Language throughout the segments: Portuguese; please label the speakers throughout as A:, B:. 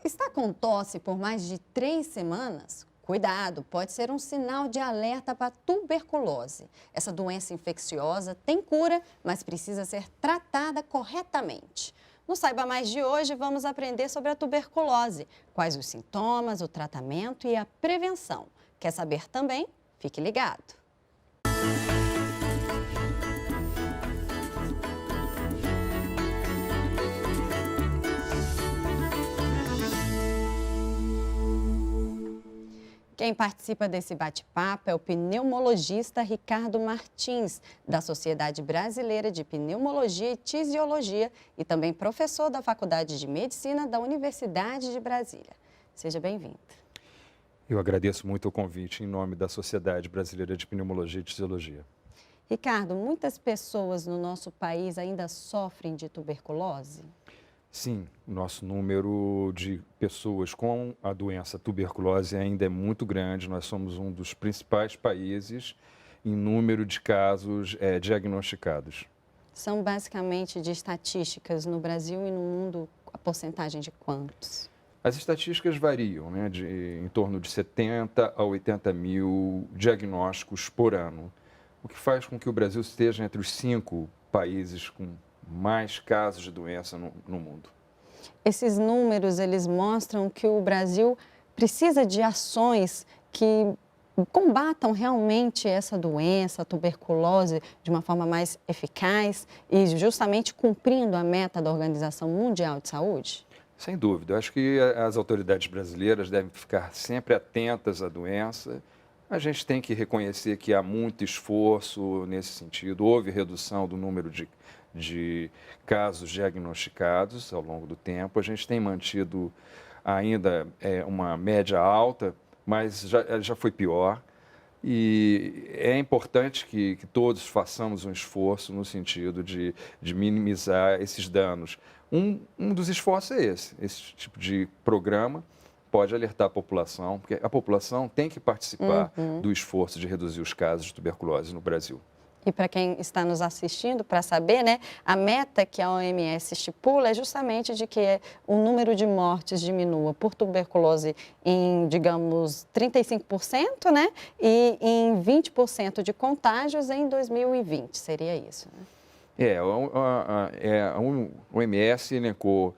A: Está com tosse por mais de 3 semanas? Cuidado, pode ser um sinal de alerta para tuberculose. Essa doença infecciosa tem cura, mas precisa ser tratada corretamente. No Saiba Mais de hoje, vamos aprender sobre a tuberculose, quais os sintomas, o tratamento e a prevenção. Quer saber também? Fique ligado. Quem participa desse bate-papo é o pneumologista Ricardo Martins, da Sociedade Brasileira de Pneumologia e Tisiologia e também professor da Faculdade de Medicina da Universidade de Brasília. Seja bem-vindo.
B: Eu agradeço muito o convite em nome da Sociedade Brasileira de Pneumologia e Tisiologia.
A: Ricardo, muitas pessoas no nosso país ainda sofrem de tuberculose?
B: Sim, o nosso número de pessoas com a doença tuberculose ainda é muito grande. Nós somos um dos principais países em número de casos diagnosticados.
A: São basicamente de estatísticas no Brasil e no mundo, a porcentagem de quantos?
B: As estatísticas variam, né, em torno de 70 a 80 mil diagnósticos por ano, o que faz com que o Brasil esteja entre os 5 países com mais casos de doença no mundo.
A: Esses números, eles mostram que o Brasil precisa de ações que combatam realmente essa doença, a tuberculose, de uma forma mais eficaz e justamente cumprindo a meta da Organização Mundial de Saúde?
B: Sem dúvida, eu acho que as autoridades brasileiras devem ficar sempre atentas à doença. A gente tem que reconhecer que há muito esforço nesse sentido. Houve redução do número de casos diagnosticados ao longo do tempo. A gente tem mantido ainda uma média alta, mas já foi pior. E é importante que todos façamos um esforço no sentido de minimizar esses danos. Um dos esforços é esse tipo de programa pode alertar a população, porque a população tem que participar do esforço de reduzir os casos de tuberculose no Brasil.
A: E para quem está nos assistindo, para saber, né, a meta que a OMS estipula é justamente de que o número de mortes diminua por tuberculose em, digamos, 35%, né, e em 20% de contágios em 2020, seria isso, né?
B: A OMS elencou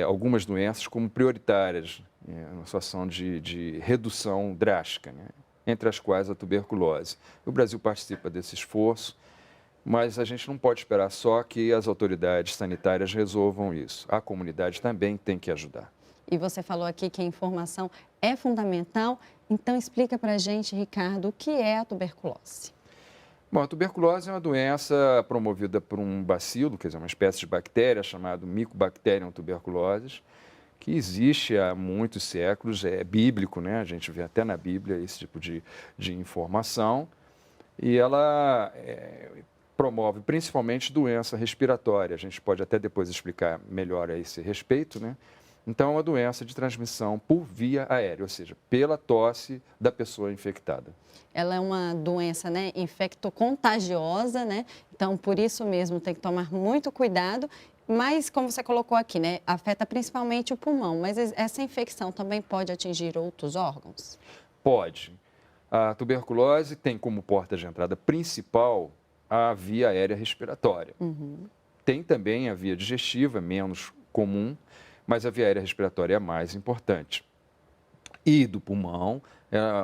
B: algumas doenças como prioritárias na situação de redução drástica, né? Entre as quais a tuberculose. O Brasil participa desse esforço, mas a gente não pode esperar só que as autoridades sanitárias resolvam isso. A comunidade também tem que ajudar.
A: E você falou aqui que a informação é fundamental, então explica para a gente, Ricardo, o que é a tuberculose?
B: Bom, a tuberculose é uma doença promovida por um bacilo, quer dizer, uma espécie de bactéria chamada Mycobacterium tuberculosis, que existe há muitos séculos, é bíblico, né? A gente vê até na Bíblia esse tipo de informação, e ela promove principalmente doença respiratória. A gente pode até depois explicar melhor a esse respeito, né? Então, é uma doença de transmissão por via aérea, ou seja, pela tosse da pessoa infectada.
A: Ela é uma doença, né, infectocontagiosa, né? Então, por isso mesmo, tem que tomar muito cuidado. Mas, como você colocou aqui, né, afeta principalmente o pulmão. Mas essa infecção também pode atingir outros órgãos?
B: Pode. A tuberculose tem como porta de entrada principal a via aérea respiratória. Tem também a via digestiva, menos comum, mas a via aérea respiratória é a mais importante. E do pulmão,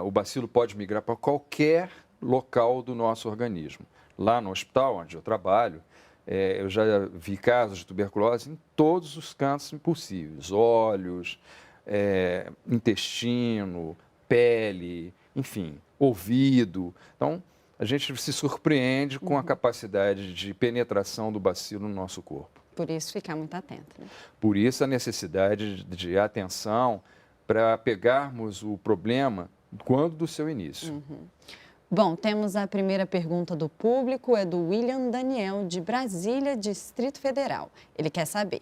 B: o bacilo pode migrar para qualquer local do nosso organismo. Lá no hospital onde eu trabalho, eu já vi casos de tuberculose em todos os cantos possíveis, olhos, intestino, pele, enfim, ouvido. Então, a gente se surpreende com a capacidade de penetração do bacilo no nosso corpo.
A: Por isso, ficar muito atento, né?
B: Por isso, a necessidade de atenção para pegarmos o problema quando do seu início.
A: Bom, temos a primeira pergunta do público, é do William Daniel, de Brasília, Distrito Federal. Ele quer saber: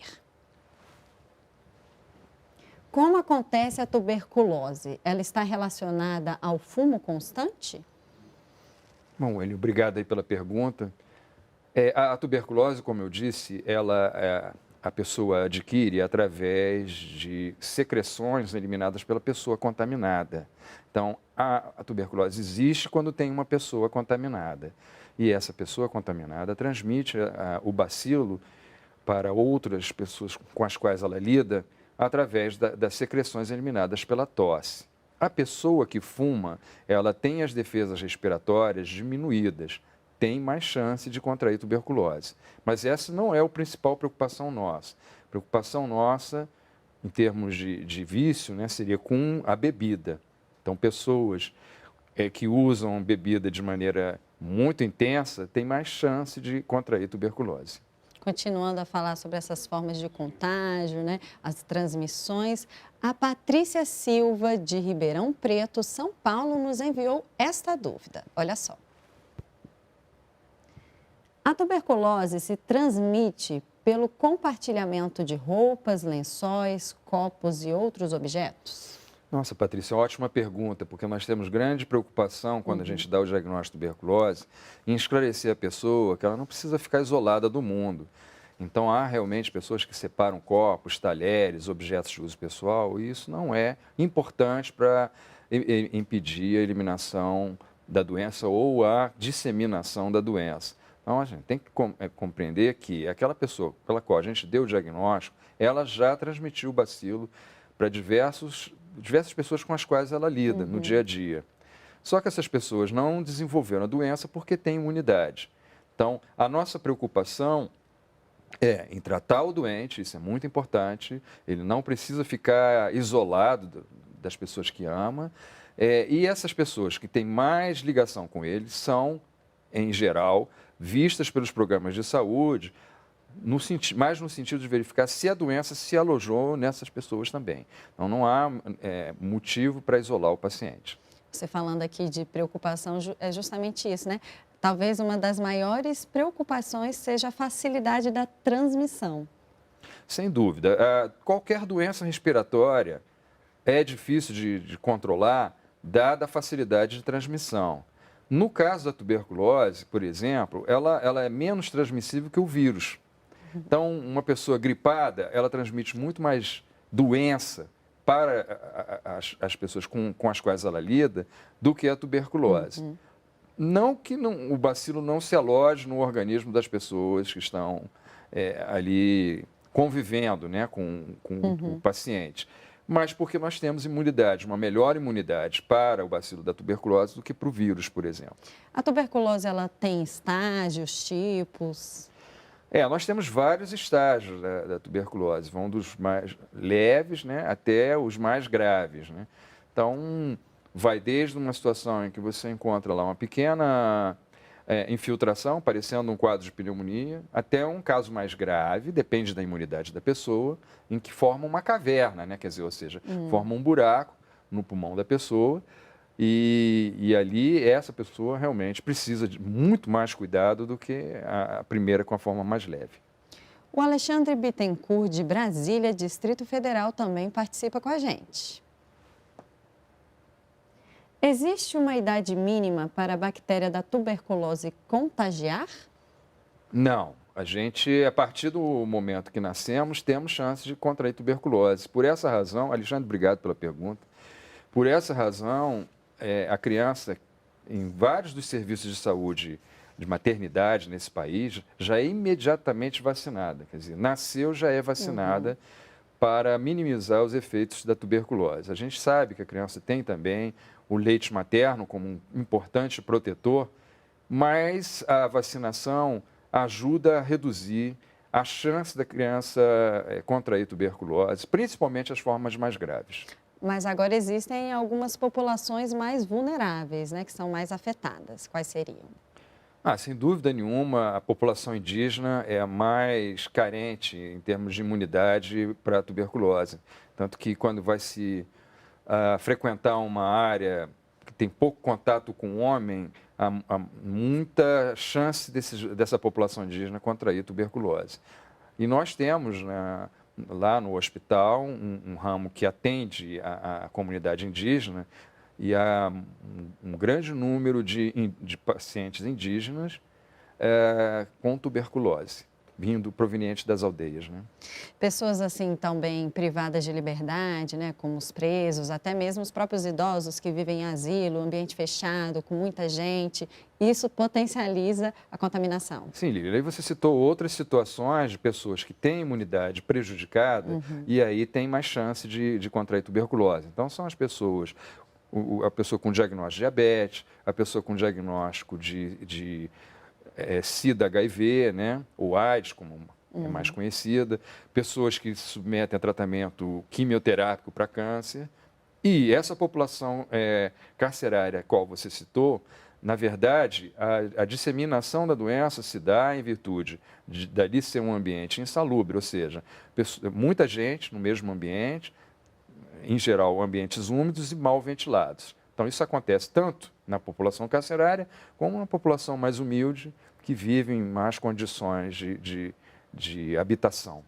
A: como acontece a tuberculose? Ela está relacionada ao fumo constante?
B: Bom, Eli, obrigado aí pela pergunta. A tuberculose, como eu disse, ela a pessoa adquire através de secreções eliminadas pela pessoa contaminada. Então, a tuberculose existe quando tem uma pessoa contaminada. E essa pessoa contaminada transmite o bacilo para outras pessoas com as quais ela lida através das secreções eliminadas pela tosse. A pessoa que fuma, ela tem as defesas respiratórias diminuídas, tem mais chance de contrair tuberculose. Mas essa não é a principal preocupação nossa. A preocupação nossa, em termos de vício, né, seria com a bebida. Então, pessoas que usam bebida de maneira muito intensa têm mais chance de contrair tuberculose.
A: Continuando a falar sobre essas formas de contágio, né, as transmissões, a Patrícia Silva, de Ribeirão Preto, São Paulo, nos enviou esta dúvida. Olha só. A tuberculose se transmite pelo compartilhamento de roupas, lençóis, copos e outros objetos?
B: Nossa, Patrícia, ótima pergunta, porque nós temos grande preocupação quando a gente dá o diagnóstico de tuberculose em esclarecer a pessoa que ela não precisa ficar isolada do mundo. Então, há realmente pessoas que separam copos, talheres, objetos de uso pessoal, e isso não é importante para impedir a eliminação da doença ou a disseminação da doença. Então, a gente tem que compreender que aquela pessoa pela qual a gente deu o diagnóstico, ela já transmitiu o bacilo para diversas pessoas com as quais ela lida no dia a dia. Só que essas pessoas não desenvolveram a doença porque têm imunidade. Então, a nossa preocupação é em tratar o doente, isso é muito importante, ele não precisa ficar isolado das pessoas que ama, e essas pessoas que têm mais ligação com ele são, em geral, vistas pelos programas de saúde, mais no sentido de verificar se a doença se alojou nessas pessoas também. Então, não há motivo para isolar o paciente.
A: Você falando aqui de preocupação, é justamente isso, né? Talvez uma das maiores preocupações seja a facilidade da transmissão.
B: Sem dúvida. Qualquer doença respiratória é difícil de controlar, dada a facilidade de transmissão. No caso da tuberculose, por exemplo, ela é menos transmissível que o vírus. Então, uma pessoa gripada, ela transmite muito mais doença para as pessoas com as quais ela lida do que a tuberculose. Não que o bacilo não se aloje no organismo das pessoas que estão ali convivendo, né, com o paciente, mas porque nós temos imunidade, uma melhor imunidade para o bacilo da tuberculose do que para o vírus, por exemplo.
A: A tuberculose, ela tem estágios, tipos?
B: Nós temos vários estágios da tuberculose, vão dos mais leves, né, até os mais graves, né? Então, vai desde uma situação em que você encontra lá uma pequena infiltração, parecendo um quadro de pneumonia, até um caso mais grave, depende da imunidade da pessoa, em que forma uma caverna, né? Quer dizer, ou seja, forma um buraco no pulmão da pessoa e ali essa pessoa realmente precisa de muito mais cuidado do que a primeira com a forma mais leve.
A: O Alexandre Bittencourt, de Brasília, Distrito Federal, também participa com a gente. Existe uma idade mínima para a bactéria da tuberculose contagiar?
B: Não. A gente, a partir do momento que nascemos, temos chance de contrair tuberculose. Por essa razão, Alexandre, obrigado pela pergunta. Por essa razão, a criança, em vários dos serviços de saúde de maternidade nesse país, já é imediatamente vacinada. Quer dizer, nasceu, já é vacinada para minimizar os efeitos da tuberculose. A gente sabe que a criança tem também o leite materno como um importante protetor, mas a vacinação ajuda a reduzir a chance da criança contrair tuberculose, principalmente as formas mais graves.
A: Mas agora existem algumas populações mais vulneráveis, né, que são mais afetadas. Quais seriam?
B: Sem dúvida nenhuma, a população indígena é a mais carente em termos de imunidade para a tuberculose. Tanto que quando vai se frequentar uma área que tem pouco contato com o homem, há muita chance dessa população indígena contrair tuberculose. E nós temos, né, lá no hospital um ramo que atende a comunidade indígena e há um grande número de pacientes indígenas com tuberculose. vindo proveniente das aldeias, né?
A: Pessoas assim também privadas de liberdade, né, como os presos, até mesmo os próprios idosos que vivem em asilo, ambiente fechado, com muita gente, isso potencializa a contaminação.
B: Sim, Lília, aí você citou outras situações de pessoas que têm imunidade prejudicada e aí tem mais chance de contrair tuberculose. Então, são as pessoas, a pessoa com diagnóstico de diabetes, a pessoa com diagnóstico de SIDA, HIV, né, ou AIDS, como é mais conhecida, pessoas que se submetem a tratamento quimioterápico para câncer. E essa população carcerária, a qual você citou, na verdade, a disseminação da doença se dá em virtude dali ser um ambiente insalubre, ou seja, muita gente no mesmo ambiente, em geral ambientes úmidos e mal ventilados. Então, isso acontece tanto na população carcerária como na população mais humilde, que vive em más condições de habitação.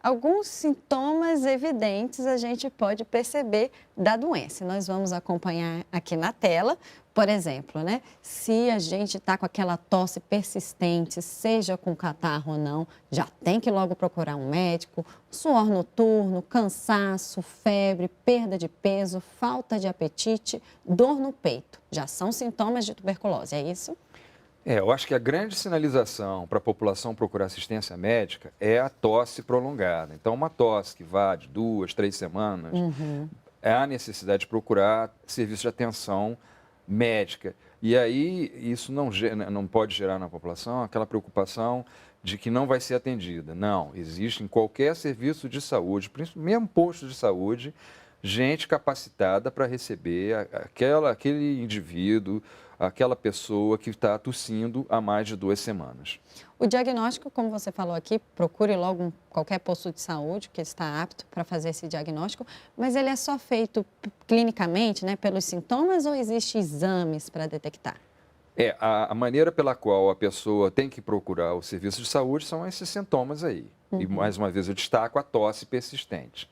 A: Alguns sintomas evidentes a gente pode perceber da doença. Nós vamos acompanhar aqui na tela, por exemplo, né? Se a gente está com aquela tosse persistente, seja com catarro ou não, já tem que logo procurar um médico. Suor noturno, cansaço, febre, perda de peso, falta de apetite, dor no peito. Já são sintomas de tuberculose, é isso?
B: Eu acho que a grande sinalização para a população procurar assistência médica é a tosse prolongada. Então, uma tosse que vá de 2, 3 semanas, é a necessidade de procurar serviço de atenção médica. E aí, isso não pode gerar na população aquela preocupação de que não vai ser atendida. Não, existe em qualquer serviço de saúde, mesmo posto de saúde, gente capacitada para receber aquele indivíduo, aquela pessoa que está tossindo há mais de 2 semanas.
A: O diagnóstico, como você falou aqui, procure logo qualquer posto de saúde que está apto para fazer esse diagnóstico, mas ele é só feito clinicamente, né, pelos sintomas ou existem exames para detectar?
B: A maneira pela qual a pessoa tem que procurar o serviço de saúde são esses sintomas aí. E, mais uma vez, eu destaco a tosse persistente.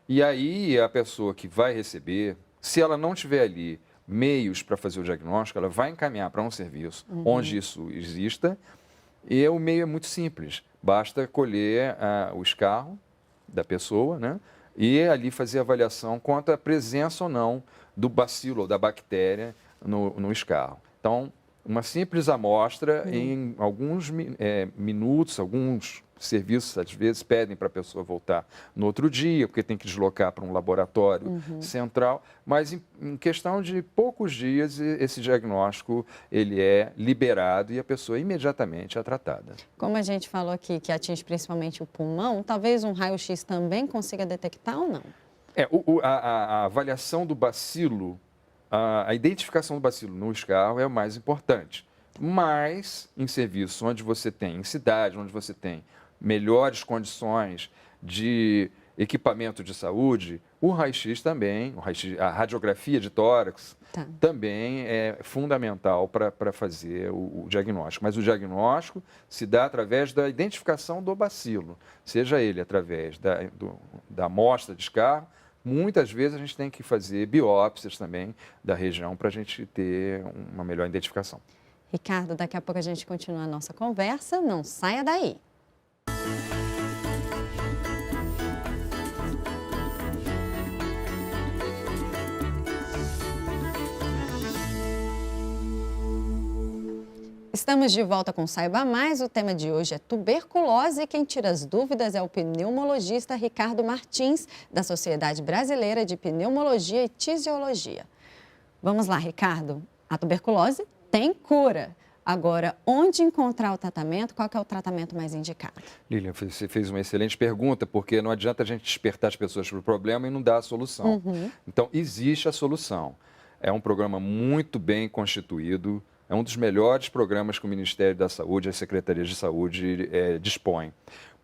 B: E aí, a pessoa que vai receber, se ela não tiver ali meios para fazer o diagnóstico, ela vai encaminhar para um serviço onde isso exista, e o meio é muito simples. Basta colher o escarro da pessoa, né? E ali fazer a avaliação quanto à presença ou não do bacilo ou da bactéria no escarro. Então, uma simples amostra em alguns minutos, alguns serviços, às vezes, pedem para a pessoa voltar no outro dia, porque tem que deslocar para um laboratório central, mas em questão de poucos dias, esse diagnóstico ele é liberado e a pessoa imediatamente é tratada.
A: Como a gente falou aqui, que atinge principalmente o pulmão, talvez um raio-x também consiga detectar ou não?
B: A avaliação do bacilo, a identificação do bacilo no escarro é o mais importante. Mas em serviços onde você tem, em cidade, onde você tem melhores condições de equipamento de saúde, o raio-x também, a radiografia de tórax também é fundamental para fazer o diagnóstico. Mas o diagnóstico se dá através da identificação do bacilo, seja ele através da amostra de escarro. Muitas vezes a gente tem que fazer biópsias também da região para a gente ter uma melhor identificação.
A: Ricardo, daqui a pouco a gente continua a nossa conversa, não saia daí. Estamos de volta com Saiba Mais. O tema de hoje é tuberculose e quem tira as dúvidas é o pneumologista Ricardo Martins, da Sociedade Brasileira de Pneumologia e Tisiologia. Vamos lá, Ricardo. A tuberculose tem cura. Agora, onde encontrar o tratamento? Qual que é o tratamento mais indicado?
B: Lilian, você fez uma excelente pergunta, porque não adianta a gente despertar as pessoas para o problema e não dar a solução. Então, existe a solução. É um programa muito bem constituído, é um dos melhores programas que o Ministério da Saúde e as Secretarias de Saúde dispõem,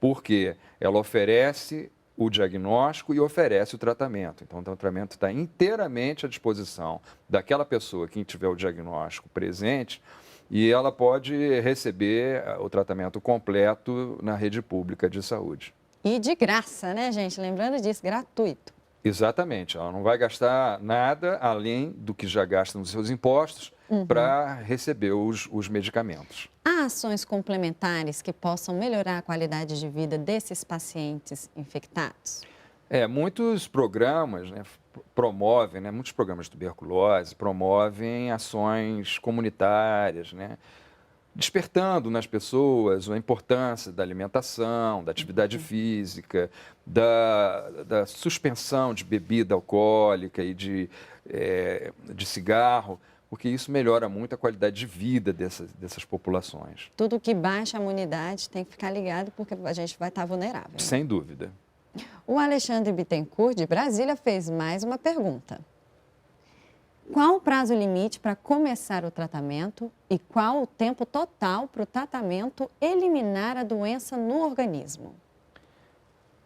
B: porque ela oferece o diagnóstico e oferece o tratamento. Então, o tratamento está inteiramente à disposição daquela pessoa que tiver o diagnóstico presente e ela pode receber o tratamento completo na rede pública de saúde.
A: E de graça, né, gente? Lembrando disso, gratuito.
B: Exatamente, ela não vai gastar nada além do que já gasta nos seus impostos para receber os medicamentos.
A: Há ações complementares que possam melhorar a qualidade de vida desses pacientes infectados?
B: Muitos programas, né, promovem, né, muitos programas de tuberculose promovem ações comunitárias, né, despertando nas pessoas a importância da alimentação, da atividade física, da suspensão de bebida alcoólica e de cigarro, porque isso melhora muito a qualidade de vida dessas populações.
A: Tudo que baixa a imunidade tem que ficar ligado porque a gente vai estar vulnerável, né?
B: Sem dúvida.
A: O Alexandre Bittencourt, de Brasília, fez mais uma pergunta. Qual o prazo limite para começar o tratamento e qual o tempo total para o tratamento eliminar a doença no organismo?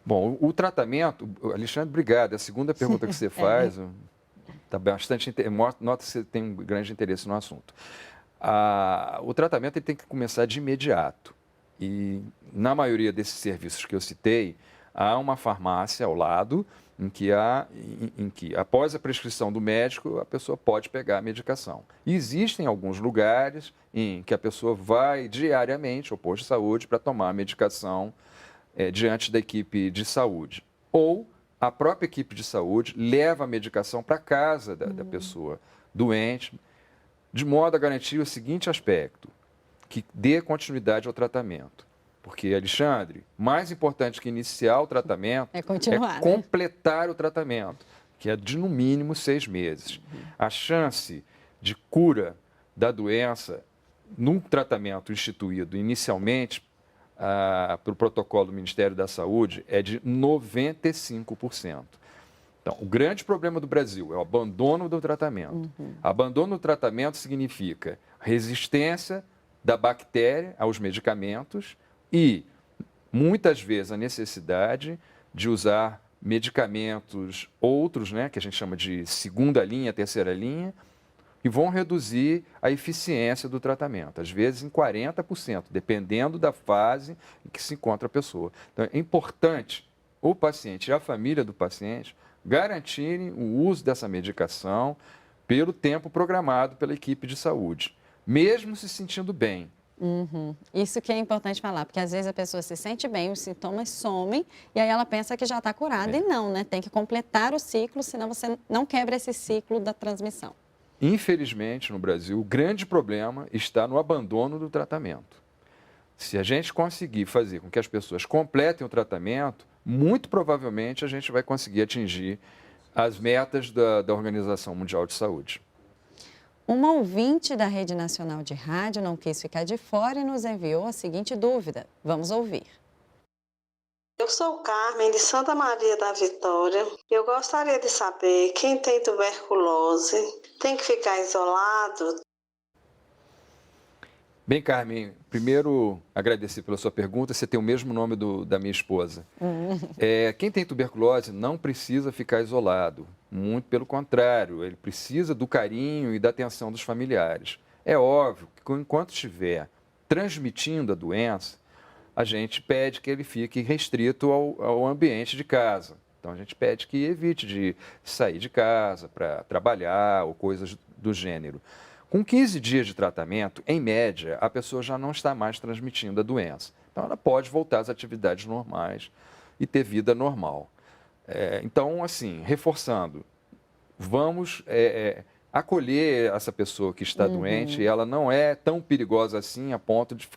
B: Bom, o tratamento, Alexandre, obrigado. A segunda pergunta que você faz está bastante, nota que você tem um grande interesse no assunto. O tratamento ele tem que começar de imediato. E na maioria desses serviços que eu citei, há uma farmácia ao lado em que, após a prescrição do médico, a pessoa pode pegar a medicação. E existem alguns lugares em que a pessoa vai diariamente ao posto de saúde para tomar a medicação diante da equipe de saúde. Ou a própria equipe de saúde leva a medicação para casa da pessoa doente, de modo a garantir o seguinte aspecto, que dê continuidade ao tratamento. Porque, Alexandre, mais importante que iniciar o tratamento
A: é continuar,
B: completar o tratamento, que é de no mínimo 6 meses. A chance de cura da doença num tratamento instituído inicialmente para o protocolo do Ministério da Saúde é de 95%. Então, o grande problema do Brasil é o abandono do tratamento. Abandono do tratamento significa resistência da bactéria aos medicamentos e, muitas vezes, a necessidade de usar medicamentos outros, né, que a gente chama de segunda linha, terceira linha, e vão reduzir a eficiência do tratamento, às vezes em 40%, dependendo da fase em que se encontra a pessoa. Então, é importante o paciente e a família do paciente garantirem o uso dessa medicação pelo tempo programado pela equipe de saúde, mesmo se sentindo bem.
A: Isso que é importante falar, porque às vezes a pessoa se sente bem, os sintomas somem e aí ela pensa que já está curada e não, né? Tem que completar o ciclo, senão você não quebra esse ciclo da transmissão.
B: Infelizmente, no Brasil, o grande problema está no abandono do tratamento. Se a gente conseguir fazer com que as pessoas completem o tratamento, muito provavelmente a gente vai conseguir atingir as metas da Organização Mundial de Saúde.
A: Uma ouvinte da Rede Nacional de Rádio não quis ficar de fora e nos enviou a seguinte dúvida. Vamos ouvir.
C: Eu sou Carmen, de Santa Maria da Vitória. Eu gostaria de saber, quem tem tuberculose tem que ficar isolado?
B: Bem, Carmen, primeiro agradecer pela sua pergunta. Você tem o mesmo nome da minha esposa. Quem tem tuberculose não precisa ficar isolado. Muito pelo contrário, ele precisa do carinho e da atenção dos familiares. É óbvio que enquanto estiver transmitindo a doença, a gente pede que ele fique restrito ao ambiente de casa. Então, a gente pede que evite de sair de casa para trabalhar ou coisas do gênero. Com 15 dias de tratamento, em média, a pessoa já não está mais transmitindo a doença. Então, ela pode voltar às atividades normais e ter vida normal. Então, assim, reforçando, vamos acolher essa pessoa que está doente e ela não é tão perigosa assim a ponto de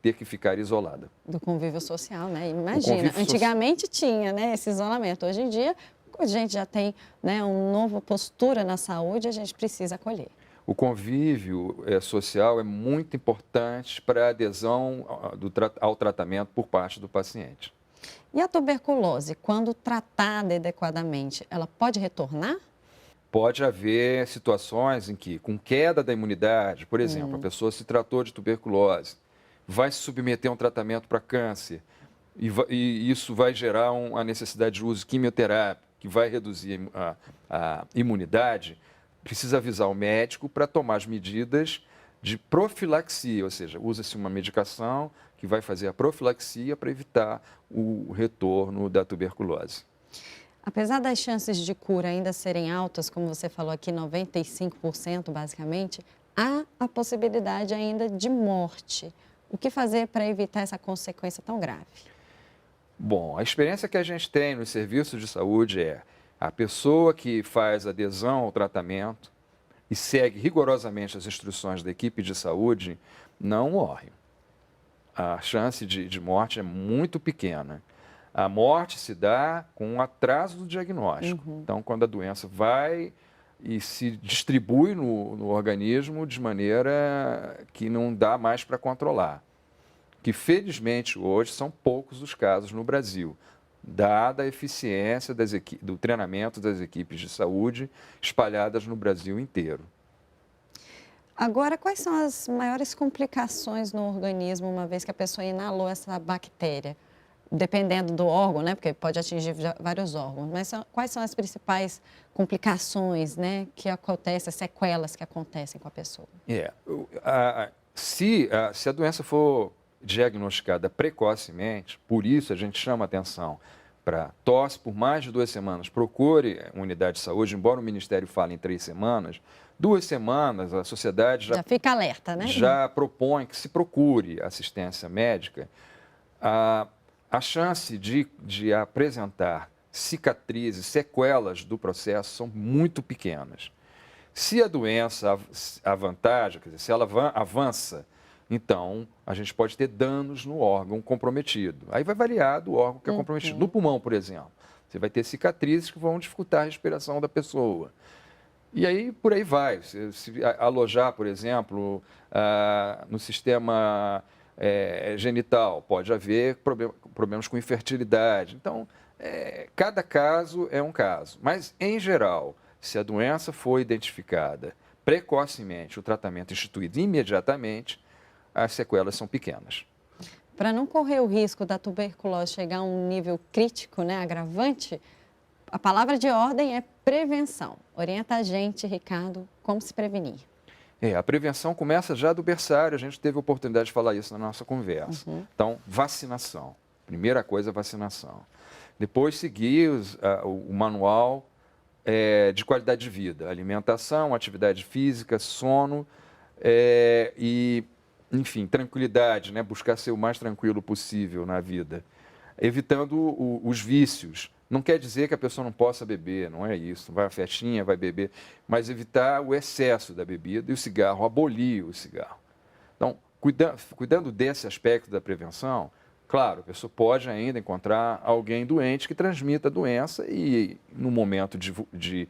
B: ter que ficar isolada.
A: Do convívio social, né? Imagina, antigamente tinha, né, esse isolamento. Hoje em dia, a gente já tem, né, uma nova postura na saúde, a gente precisa acolher.
B: O convívio social é muito importante para a adesão ao tratamento por parte do paciente.
A: E a tuberculose, quando tratada adequadamente, ela pode retornar?
B: Pode haver situações em que, com queda da imunidade, por exemplo, a pessoa se tratou de tuberculose, vai se submeter a um tratamento para câncer, e isso vai gerar a necessidade de uso de quimioterápico, que vai reduzir a imunidade, precisa avisar o médico para tomar as medidas de profilaxia, ou seja, usa-se uma medicação que vai fazer a profilaxia para evitar o retorno da tuberculose.
A: Apesar das chances de cura ainda serem altas, como você falou aqui, 95% basicamente, há a possibilidade ainda de morte. O que fazer para evitar essa consequência tão grave?
B: Bom, a experiência que a gente tem nos serviços de saúde é a pessoa que faz adesão ao tratamento e segue rigorosamente as instruções da equipe de saúde não morre. A chance de morte é muito pequena. A morte se dá com um atraso do diagnóstico. Então, quando a doença vai e se distribui no organismo de maneira que não dá mais para controlar. Que, felizmente, hoje são poucos os casos no Brasil, dada a eficiência do treinamento das equipes de saúde espalhadas no Brasil inteiro.
A: Agora, quais são as maiores complicações no organismo uma vez que a pessoa inalou essa bactéria? Dependendo do órgão, né? Porque pode atingir vários órgãos. Mas quais são as principais complicações, né, que acontecem, sequelas que acontecem com a pessoa?
B: Se a doença for diagnosticada precocemente, por isso a gente chama atenção para tosse por mais de 2 semanas, procure uma unidade de saúde, embora o Ministério fale em 3 semanas, 2 semanas a sociedade
A: Já fica alerta, né?
B: já propõe que se procure assistência médica. A chance de apresentar cicatrizes, sequelas do processo são muito pequenas. Se a doença avantaja, quer dizer, se ela avança, então a gente pode ter danos no órgão comprometido. Aí vai variar do órgão que é comprometido. No pulmão, por exemplo, você vai ter cicatrizes que vão dificultar a respiração da pessoa. E aí, por aí vai. Se alojar, por exemplo, no sistema genital, pode haver problemas com infertilidade. Então, cada caso é um caso. Mas, em geral, se a doença for identificada precocemente, o tratamento instituído imediatamente, as sequelas são pequenas.
A: Para não correr o risco da tuberculose chegar a um nível crítico, né, agravante, a palavra de ordem é prevenção. Orienta a gente, Ricardo, como se prevenir.
B: A prevenção começa já do berçário, a gente teve a oportunidade de falar isso na nossa conversa. Então, vacinação. Primeira coisa, vacinação. Depois, seguir o manual de qualidade de vida, alimentação, atividade física, sono e, enfim, tranquilidade, né? Buscar ser o mais tranquilo possível na vida, evitando os vícios. Não quer dizer que a pessoa não possa beber, não é isso. Vai à festinha, vai beber, mas evitar o excesso da bebida e o cigarro, abolir o cigarro. Então, cuidando desse aspecto da prevenção, claro, a pessoa pode ainda encontrar alguém doente que transmita a doença e, no momento de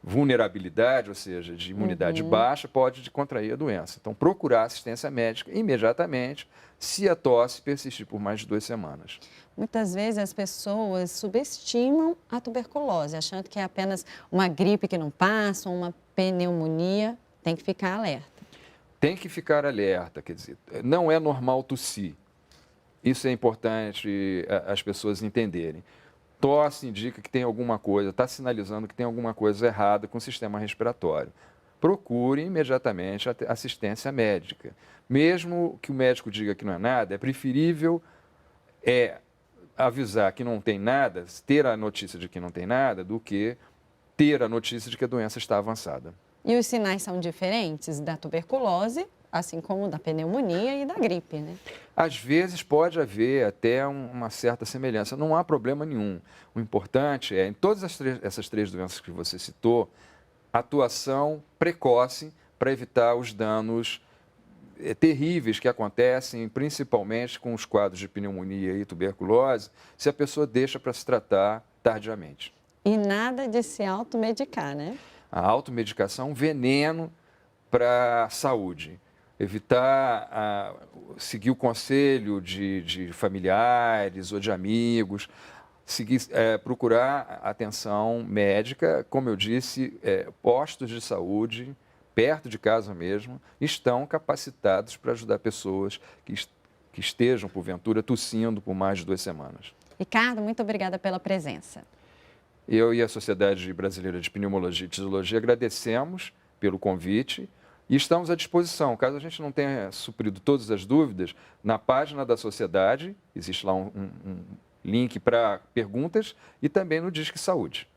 B: vulnerabilidade, ou seja, de imunidade baixa, pode contrair a doença. Então, procurar assistência médica imediatamente se a tosse persistir por mais de 2 semanas.
A: Muitas vezes as pessoas subestimam a tuberculose, achando que é apenas uma gripe que não passa, uma pneumonia. Tem que ficar alerta.
B: Tem que ficar alerta, quer dizer, não é normal tossir. Isso é importante as pessoas entenderem. Tosse indica que tem alguma coisa, está sinalizando que tem alguma coisa errada com o sistema respiratório. Procure imediatamente assistência médica. Mesmo que o médico diga que não é nada, é preferível avisar que não tem nada, ter a notícia de que não tem nada, do que ter a notícia de que a doença está avançada.
A: E os sinais são diferentes da tuberculose, assim como da pneumonia e da gripe, né?
B: Às vezes pode haver até uma certa semelhança, não há problema nenhum. O importante é, em todas essas 3 doenças que você citou, atuação precoce para evitar os danos terríveis que acontecem, principalmente com os quadros de pneumonia e tuberculose, se a pessoa deixa para se tratar tardiamente.
A: E nada de se automedicar, né?
B: A automedicação é um veneno para a saúde. Evitar seguir o conselho de familiares ou de amigos, procurar atenção médica, como eu disse, postos de saúde, perto de casa mesmo, estão capacitados para ajudar pessoas que estejam, porventura, tossindo por mais de 2 semanas.
A: Ricardo, muito obrigada pela presença.
B: Eu e a Sociedade Brasileira de Pneumologia e Tisiologia agradecemos pelo convite e estamos à disposição. Caso a gente não tenha suprido todas as dúvidas, na página da Sociedade, existe lá link para perguntas e também no Disque Saúde.